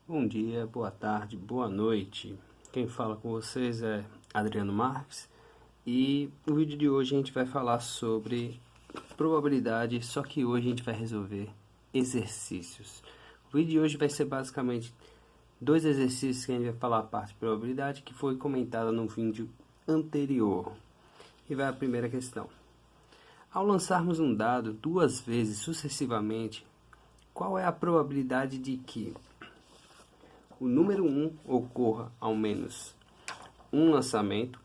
Bom dia, boa tarde, boa noite. Quem fala com vocês é Adriano Marques e no vídeo de hoje a gente vai falar sobre probabilidade, só que hoje a gente vai resolver exercícios. O vídeo de hoje vai ser basicamente dois exercícios que a gente vai falar a parte de probabilidade que foi comentada no vídeo anterior. E vai a primeira questão. Ao lançarmos um dado duas vezes sucessivamente, qual é a probabilidade de que o número 1 ocorra ao menos um lançamento,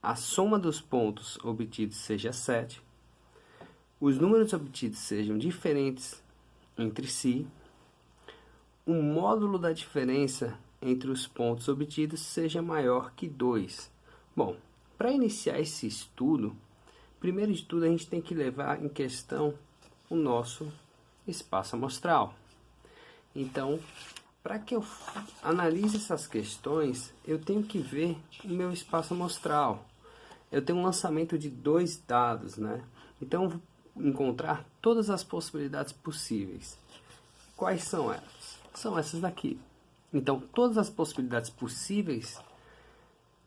a soma dos pontos obtidos seja 7, os números obtidos sejam diferentes entre si, o módulo da diferença entre os pontos obtidos seja maior que 2. Bom, para iniciar esse estudo, primeiro de tudo a gente tem que levar em questão o nosso espaço amostral. Então, para que eu analise essas questões, eu tenho que ver o meu espaço amostral. Eu tenho um lançamento de dois dados, né? Então, eu vou encontrar todas as possibilidades possíveis. Quais são elas? São essas daqui. Então, todas as possibilidades possíveis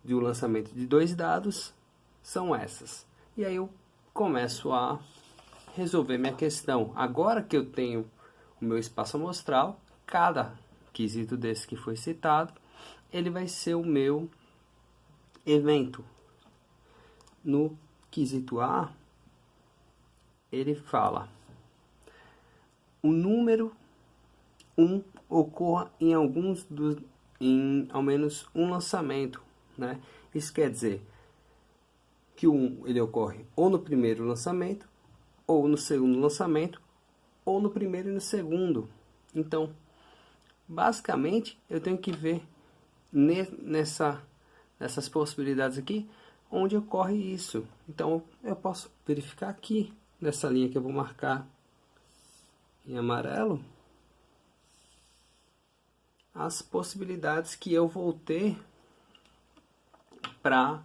de um lançamento de dois dados são essas. E aí eu começo a resolver minha questão. Agora que eu tenho o meu espaço amostral, cada quesito desse que foi citado, ele vai ser o meu evento. No quesito A, ele fala: o número 1 ocorra em ao menos um lançamento, né? Isso quer dizer que o 1 ele ocorre ou no primeiro lançamento, ou no segundo lançamento, ou no primeiro e no segundo. Então, basicamente, eu tenho que ver nessas possibilidades aqui, onde ocorre isso. Então, eu posso verificar aqui, nessa linha que eu vou marcar em amarelo, as possibilidades que eu vou ter para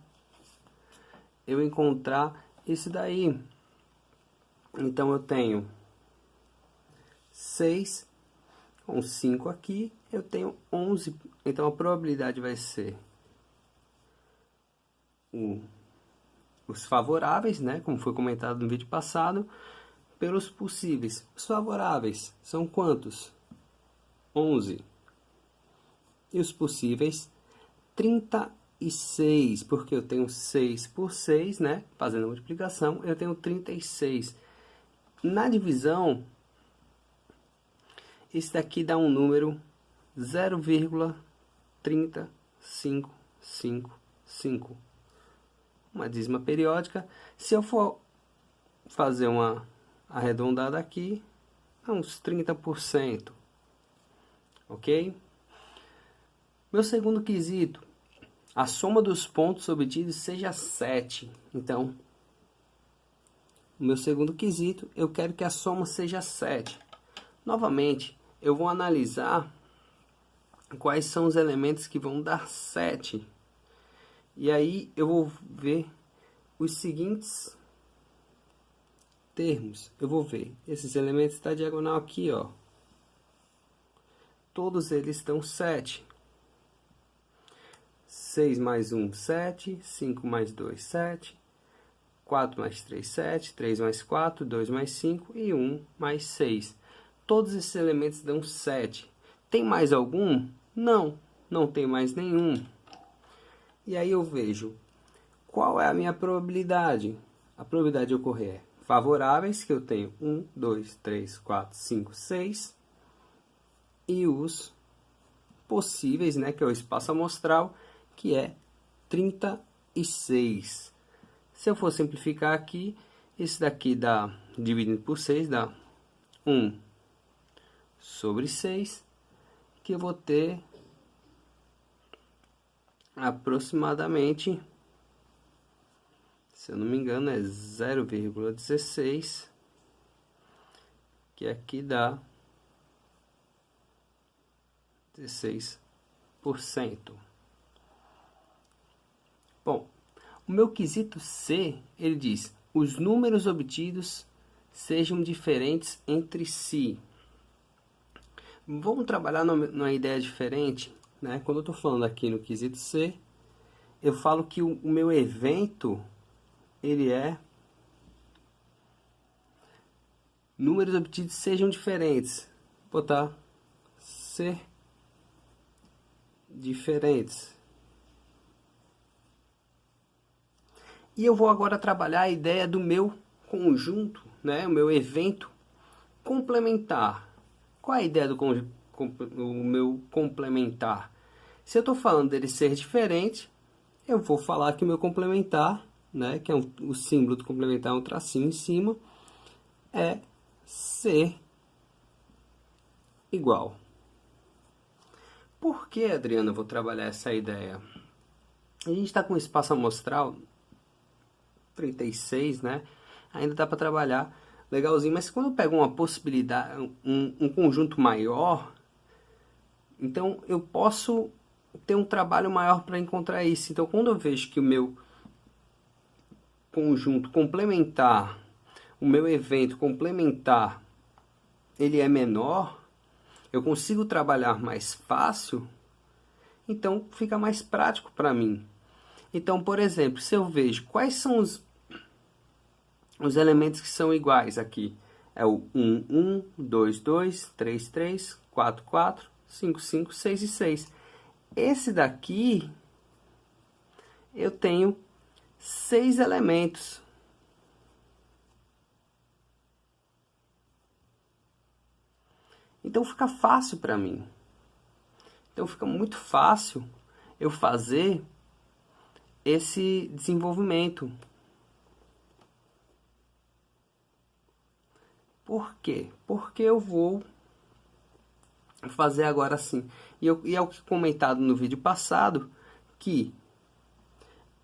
eu encontrar isso daí. Então, eu tenho 6 com 5 aqui, eu tenho 11. Então, a probabilidade vai ser os favoráveis, né, como foi comentado no vídeo passado, pelos possíveis. Os favoráveis são quantos? 11. E os possíveis? 36, porque eu tenho 6 por 6, né, fazendo a multiplicação, eu tenho 36. Na divisão, esse daqui dá um número 0,3555. Uma dízima periódica. Se eu for fazer uma arredondada aqui, é uns 30%. Ok? Meu segundo quesito, a soma dos pontos obtidos seja 7. Então, o meu segundo quesito, eu quero que a soma seja 7. Novamente, eu vou analisar quais são os elementos que vão dar 7. E aí eu vou ver os seguintes termos. Eu vou ver esses elementos da diagonal aqui, ó. Todos eles dão 7. 6 mais 1, 7. 5 mais 2, 7. 4 mais 3, 7. 3 mais 4, 2 mais 5. E 1 mais 6. Todos esses elementos dão 7. Tem mais algum? Não, não tem mais nenhum. E aí eu vejo qual é a minha probabilidade. A probabilidade de ocorrer é favoráveis, que eu tenho 1, 2, 3, 4, 5, 6. E os possíveis, né, que é o espaço amostral, que é 36. Se eu for simplificar aqui, esse daqui dá, dividindo por 6, dá 1 sobre 6, que eu vou ter aproximadamente, se eu não me engano, é 0,16, que aqui dá 16%. Bom, o meu quesito C, ele diz: os números obtidos sejam diferentes entre si. Vamos trabalhar numa ideia diferente, né? Quando eu estou falando aqui no quesito C, eu falo que o meu evento, ele é números obtidos sejam diferentes. Vou botar C diferentes. E eu vou agora trabalhar a ideia do meu conjunto, né? O meu evento complementar. Qual é a ideia do meu complementar? Se eu estou falando dele ser diferente, eu vou falar que o meu complementar, né, que é o símbolo do complementar, é um tracinho em cima, é ser igual. Por que, Adriana, eu vou trabalhar essa ideia? A gente está com espaço amostral 36, né? Ainda dá para trabalhar legalzinho, mas quando eu pego uma possibilidade, um conjunto maior, então eu posso ter um trabalho maior para encontrar isso. Então, quando eu vejo que o meu conjunto complementar, o meu evento complementar, ele é menor, eu consigo trabalhar mais fácil, então fica mais prático para mim. Então, por exemplo, se eu vejo quais são os elementos que são iguais aqui, é o 1, 1, 2, 2, 3, 3, 4, 4, 5, 5, 6 e 6. Esse daqui, eu tenho 6 elementos. Então fica fácil para mim. Então fica muito fácil eu fazer esse desenvolvimento. Por quê? Porque eu vou fazer agora assim. E é o que comentado no vídeo passado, que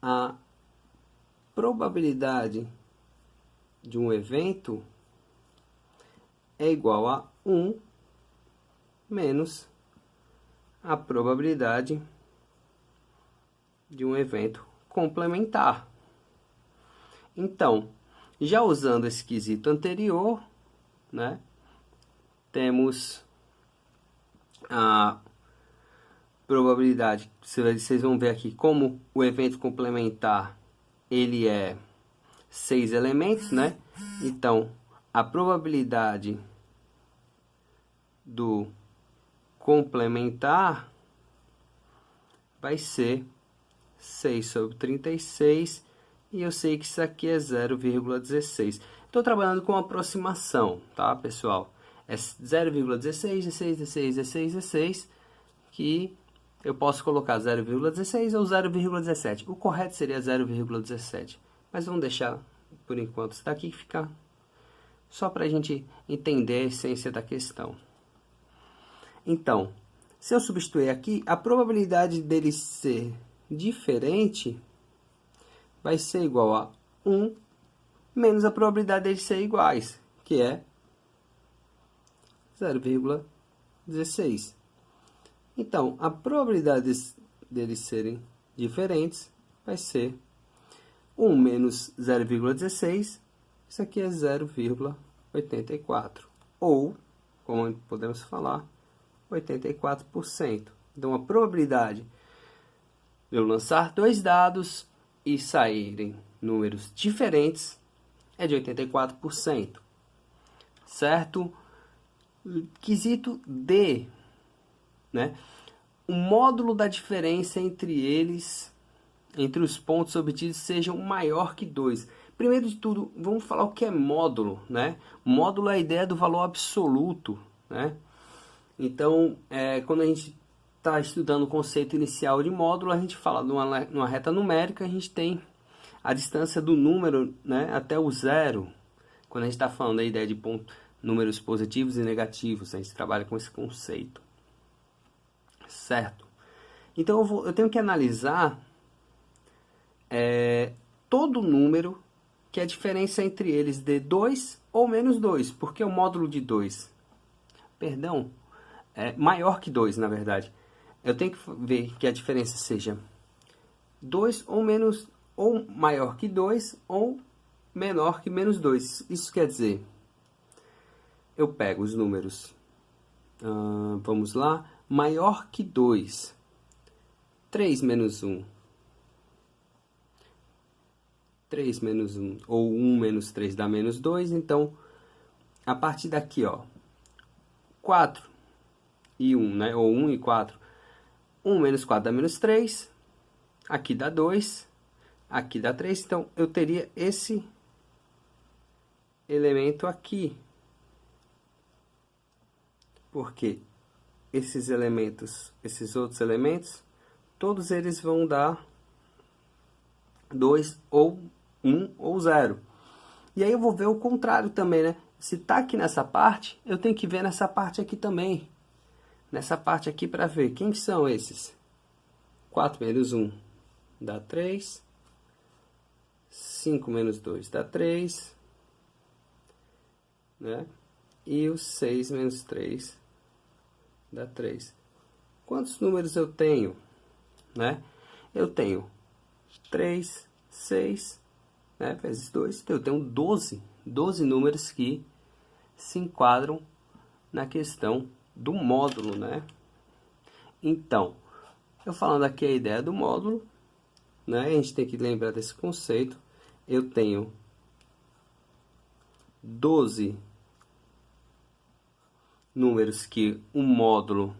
a probabilidade de um evento é igual a 1 menos a probabilidade de um evento complementar. Então, já usando esse quesito anterior, né, temos a probabilidade, vocês vão ver aqui como o evento complementar ele é 6 elementos, né? Então, a probabilidade do complementar vai ser 6 sobre 36, e eu sei que isso aqui é 0,16. Estou trabalhando com aproximação, tá, pessoal? É 0,16, 16, 16, 16, 16, que eu posso colocar 0,16 ou 0,17. O correto seria 0,17, mas vamos deixar por enquanto isso daqui, ficar só para a gente entender a essência da questão. Então, se eu substituir aqui, a probabilidade dele ser diferente vai ser igual a 1 menos a probabilidade deles serem iguais, que é 0,16. Então, a probabilidade deles serem diferentes vai ser 1 menos 0,16, isso aqui é 0,84. Ou, como podemos falar, 84%. Então, a probabilidade de eu lançar dois dados e saírem números diferentes é de 84%. Certo? Quesito D, né? O módulo da diferença entre eles, entre os pontos obtidos, sejam maior que 2. Primeiro de tudo, vamos falar o que é módulo, né? Módulo é a ideia do valor absoluto, né? Então, quando a gente está estudando o conceito inicial de módulo, a gente fala numa reta numérica, a gente tem a distância do número, né, até o zero. Quando a gente está falando da ideia de números positivos e negativos, a gente trabalha com esse conceito. Certo? Então eu tenho que analisar todo número que a diferença entre eles de 2 ou menos 2. Porque o módulo de 2, perdão, é maior que 2, na verdade. Eu tenho que ver que a diferença seja 2 ou menos, ou maior que 2 ou menor que menos 2. Isso quer dizer, eu pego os números vamos lá. Maior que 2. 3 menos 1. 3 menos 1, ou 1 menos 3 dá menos 2. Então, a partir daqui, ó, 4 e 1, né? Ou 1 e 4. 1 menos 4 dá menos 3. Aqui dá 2. Aqui dá 3. Então, eu teria esse elemento aqui. Porque esses elementos, esses outros elementos, todos eles vão dar 2 ou 1 ou 0. E aí eu vou ver o contrário também, né? Se tá aqui nessa parte, eu tenho que ver nessa parte aqui também. Nessa parte aqui para ver quem são esses. 4 menos 1 dá 3. 5 menos 2 dá 3. Né? E o 6 menos 3 dá 3. Quantos números eu tenho? Né? Eu tenho 3, 6, né, vezes 2. Então, eu tenho 12 números que se enquadram na questão do módulo, né? Então, eu falando aqui a ideia do módulo, né, a gente tem que lembrar desse conceito. Eu tenho 12 números que o módulo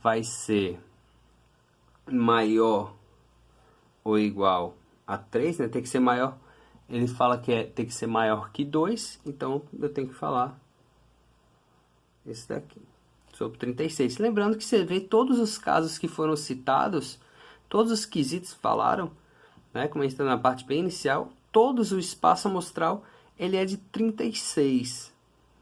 vai ser maior ou igual a 3, né? Tem que ser maior. Ele fala que tem que ser maior que 2, então eu tenho que falar esse daqui, sobre 36. Lembrando que você vê todos os casos que foram citados, todos os quesitos falaram, né? Como a gente está na parte bem inicial, todos o espaço amostral, ele é de 36,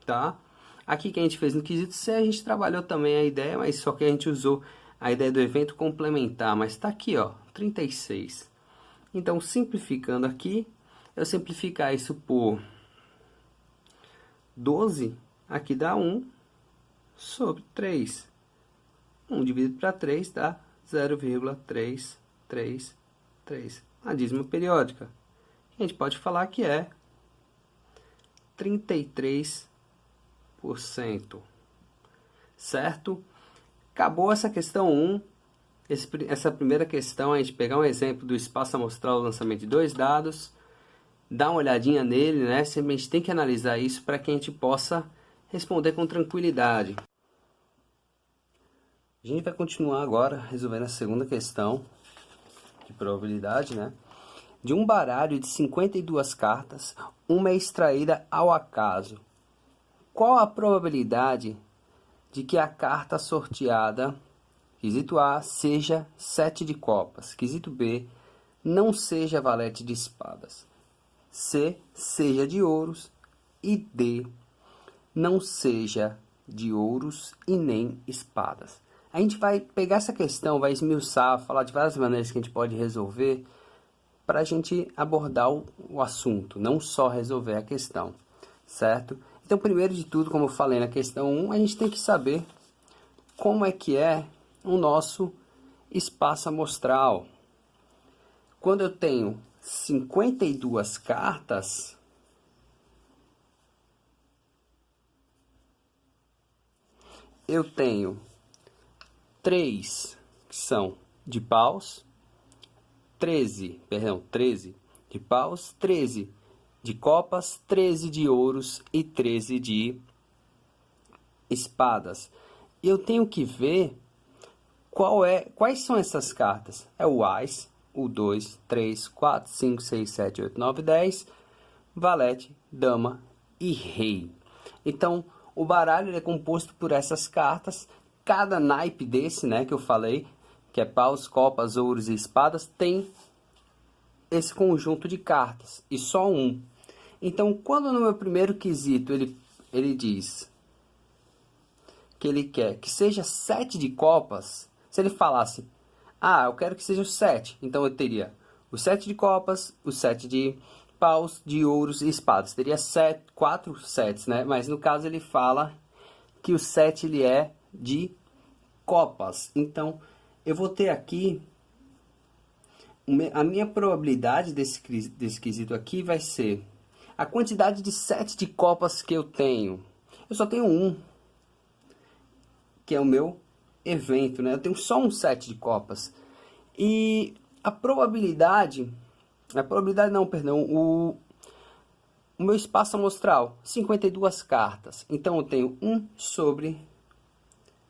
tá? Aqui que a gente fez no quesito C, a gente trabalhou também a ideia, mas só que a gente usou a ideia do evento complementar, mas está aqui, ó, 36. Então, simplificando aqui, eu simplificar isso por 12, aqui dá 1 sobre 3. 1 dividido para 3 dá 0,333. A dízima periódica. A gente pode falar que é 33%. Certo? Acabou essa questão 1. Essa primeira questão, a gente pegar um exemplo do espaço amostral, o lançamento de 2 dados, dar uma olhadinha nele, né? Sempre a gente tem que analisar isso para que a gente possa responder com tranquilidade. A gente vai continuar agora resolvendo a segunda questão de probabilidade, né? De um baralho de 52 cartas, uma é extraída ao acaso. Qual a probabilidade de que a carta sorteada, quesito A, seja 7 de copas, quesito B, não seja valete de espadas, C, seja de ouros e D, não seja de ouros e nem espadas? A gente vai pegar essa questão, vai esmiuçar, falar de várias maneiras que a gente pode resolver para a gente abordar o assunto, não só resolver a questão, certo? Então, primeiro de tudo, como eu falei na questão 1, a gente tem que saber como é que é o nosso espaço amostral. Quando eu tenho 52 cartas, eu tenho 3 que são de paus, 13 de paus, 13 de copas, 13 de ouros e 13 de espadas. Eu tenho que ver quais são essas cartas. É o Ás, o 2, 3, 4, 5, 6, 7, 8, 9, 10, valete, dama e rei. Então, o baralho é composto por essas cartas. Cada naipe desse, né, que eu falei, que é paus, copas, ouros e espadas, tem esse conjunto de cartas, e só um. Então, quando no meu primeiro quesito ele diz que ele quer que seja 7 de copas, se ele falasse, eu quero que seja o 7, então eu teria o 7 de copas, o 7 de paus, de ouros e espadas. Teria 4 sets, né? Mas no caso ele fala que o 7 ele é de copas. Então, eu vou ter aqui a minha probabilidade desse quesito aqui vai ser a quantidade de 7 de copas que eu tenho. Eu só tenho 1. que é o meu evento, né? Eu tenho só um set de copas. E a probabilidade não, perdão, o meu espaço amostral, 52 cartas. Então eu tenho 1 sobre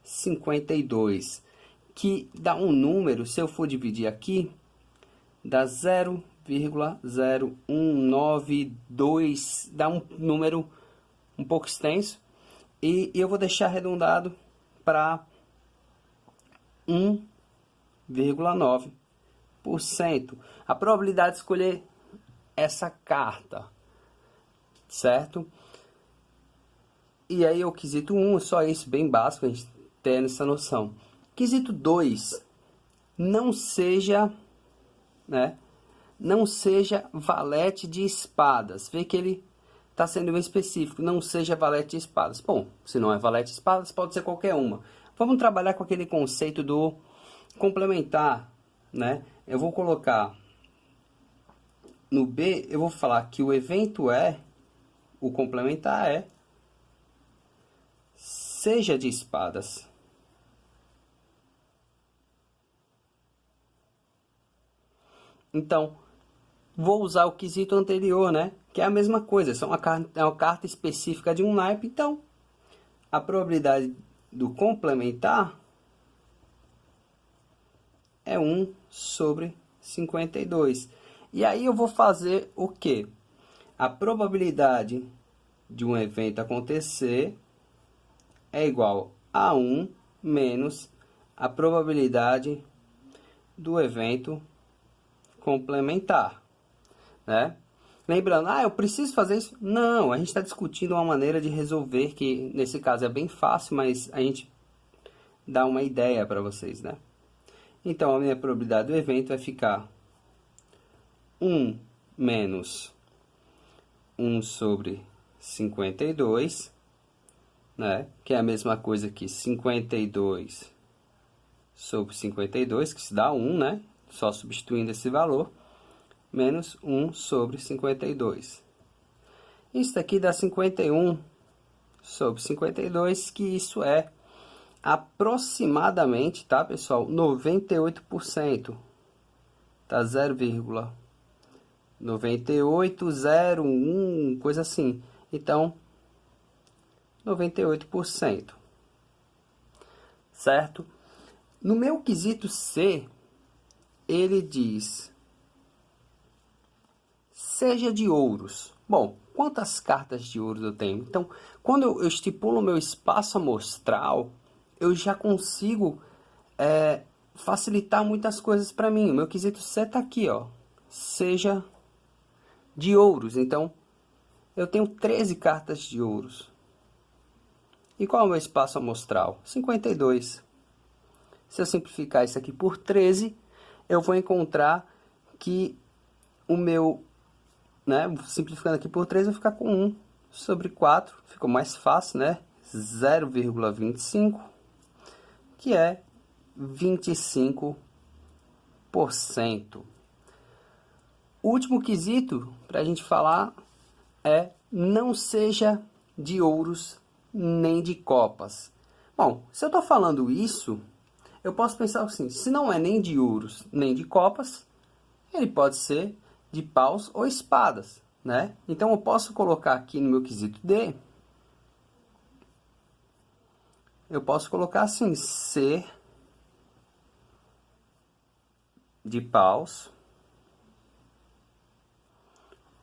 52, que dá um número, se eu for dividir aqui, dá 0,0192, dá um número um pouco extenso. E eu vou deixar arredondado para 1,9%. A probabilidade de escolher essa carta, certo? E aí o quesito 1, só isso, bem básico, a gente ter essa noção. Quesito 2, não seja, né? Não seja valete de espadas. Vê que ele está sendo bem específico. Não seja valete de espadas. Bom, se não é valete de espadas, pode ser qualquer uma. Vamos trabalhar com aquele conceito do complementar, né? Eu vou colocar no B, eu vou falar que o evento é, o complementar é, seja de espadas. Então, vou usar o quesito anterior, né? Que é a mesma coisa, é uma carta específica de um naipe. Então, a probabilidade do complementar é 1 sobre 52. E aí eu vou fazer o quê? A probabilidade de um evento acontecer é igual a 1 menos a probabilidade do evento complementar, né? Lembrando, eu preciso fazer isso? Não, a gente está discutindo uma maneira de resolver que, nesse caso, é bem fácil, mas a gente dá uma ideia para vocês, né? Então, a minha probabilidade do evento vai ficar 1 menos 1 sobre 52, né? Que é a mesma coisa que 52 sobre 52, que se dá 1, né? Só substituindo esse valor, menos 1 sobre 52. Isso daqui dá 51 sobre 52, que isso é aproximadamente, tá, pessoal? 98%. Tá 0,9801, coisa assim. Então, 98%. Certo? No meu quesito C, ele diz: seja de ouros. Bom, quantas cartas de ouros eu tenho? Então, quando eu estipulo o meu espaço amostral, eu já consigo facilitar muitas coisas para mim. O meu quesito C está aqui, ó. Seja de ouros. Então, eu tenho 13 cartas de ouros. E qual é o meu espaço amostral? 52. Se eu simplificar isso aqui por 13, eu vou encontrar que o meu, né, simplificando aqui por 3, eu vou ficar com 1 sobre 4. Ficou mais fácil, né? 0,25, que é 25%. O último quesito para a gente falar é: não seja de ouros nem de copas. Bom, se eu estou falando isso, eu posso pensar assim: se não é nem de ouros nem de copas, ele pode ser de paus ou espadas, né? Então eu posso colocar aqui no meu quesito D, eu posso colocar assim: ser de paus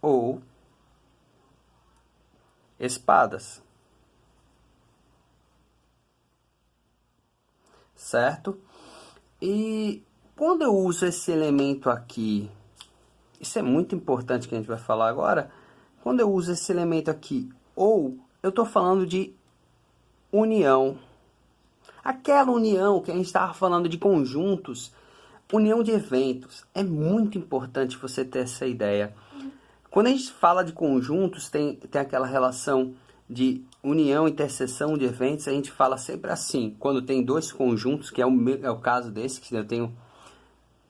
ou espadas, certo? E quando eu uso esse elemento aqui, isso é muito importante que a gente vai falar agora. Quando eu uso esse elemento aqui, ou, eu estou falando de união. Aquela união que a gente estava falando de conjuntos, união de eventos. É muito importante você ter essa ideia. Quando a gente fala de conjuntos, tem aquela relação de união, interseção de eventos. A gente fala sempre assim, quando tem dois conjuntos, que é o caso desse, que eu tenho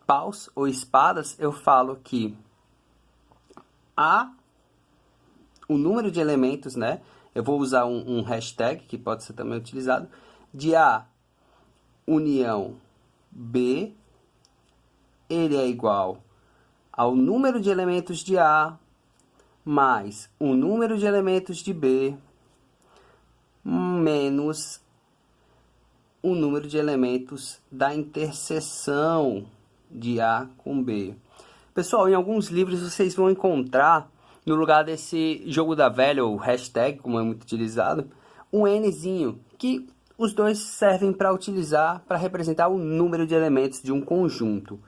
paus ou espadas, eu falo que o número de elementos, né? Eu vou usar um hashtag, que pode ser também utilizado, de A união B, ele é igual ao número de elementos de A mais o número de elementos de B menos o número de elementos da interseção de A com B. Pessoal, em alguns livros vocês vão encontrar, no lugar desse jogo da velha, ou hashtag, como é muito utilizado, um Nzinho, que os dois servem para utilizar, para representar o número de elementos de um conjunto.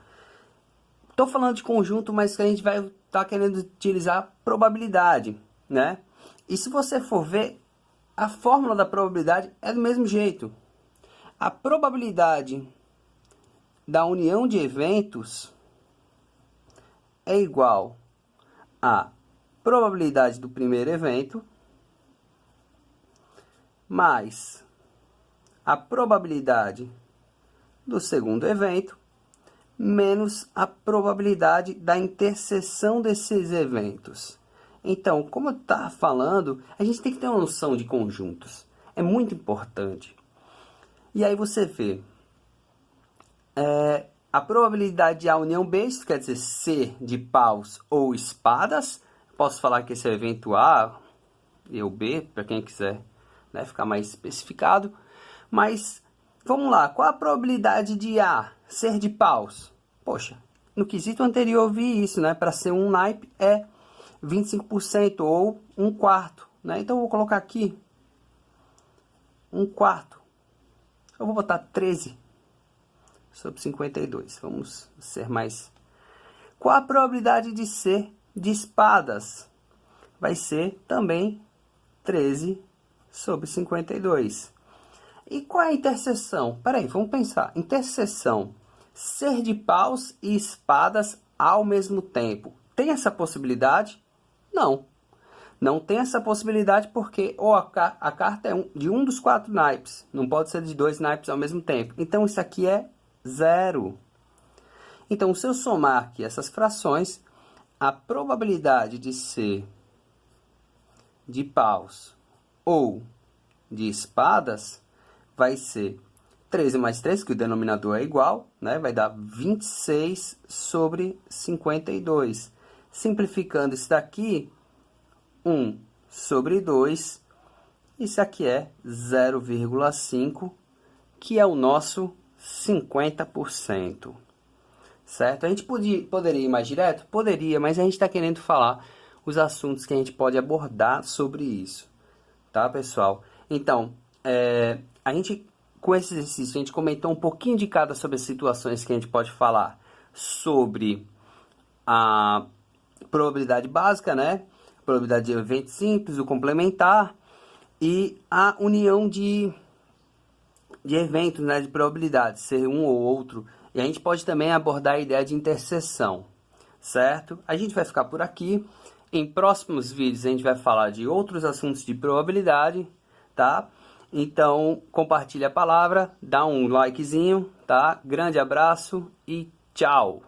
Estou falando de conjunto, mas a gente vai estar querendo utilizar probabilidade, né? E se você for ver, a fórmula da probabilidade é do mesmo jeito. A probabilidade da união de eventos é igual a probabilidade do primeiro evento mais a probabilidade do segundo evento menos a probabilidade da interseção desses eventos. Então, como eu estava falando, a gente tem que ter uma noção de conjuntos. É muito importante. E aí você vê a probabilidade de A união B, isso quer dizer C de paus ou espadas. Posso falar que esse é o evento A e o B, para quem quiser, né, ficar mais especificado. Mas, vamos lá, qual a probabilidade de A ser de paus? Poxa, no quesito anterior eu vi isso, né? Para ser um naipe é 25% ou 1/4, né? Então eu vou colocar aqui 1/4. Eu vou botar 13 sobre 52. Vamos ser mais... Qual a probabilidade de ser de espadas? Vai ser também 13 sobre 52. E qual é a interseção? Peraí, vamos pensar. Interseção, ser de paus e espadas ao mesmo tempo. Tem essa possibilidade? Não. Não tem essa possibilidade porque a carta é de um dos 4 naipes. Não pode ser de 2 naipes ao mesmo tempo. Então, isso aqui é 0. Então, se eu somar aqui essas frações, a probabilidade de ser de paus ou de espadas vai ser 13 mais 3, que o denominador é igual, né? Vai dar 26 sobre 52. Simplificando isso daqui, 1 sobre 2. Isso aqui é 0,5, que é o nosso 50%. Certo? A gente poderia ir mais direto? Poderia, mas a gente está querendo falar os assuntos que a gente pode abordar sobre isso. Tá, pessoal? Então, a gente, com esse exercício, a gente comentou um pouquinho de cada sobre as situações que a gente pode falar sobre a probabilidade básica, né? Probabilidade de evento simples, o complementar e a união de eventos, né? De probabilidade, ser um ou outro. E a gente pode também abordar a ideia de interseção, certo? A gente vai ficar por aqui. Em próximos vídeos a gente vai falar de outros assuntos de probabilidade, tá? Então, compartilhe a palavra, dá um likezinho, tá? Grande abraço e tchau!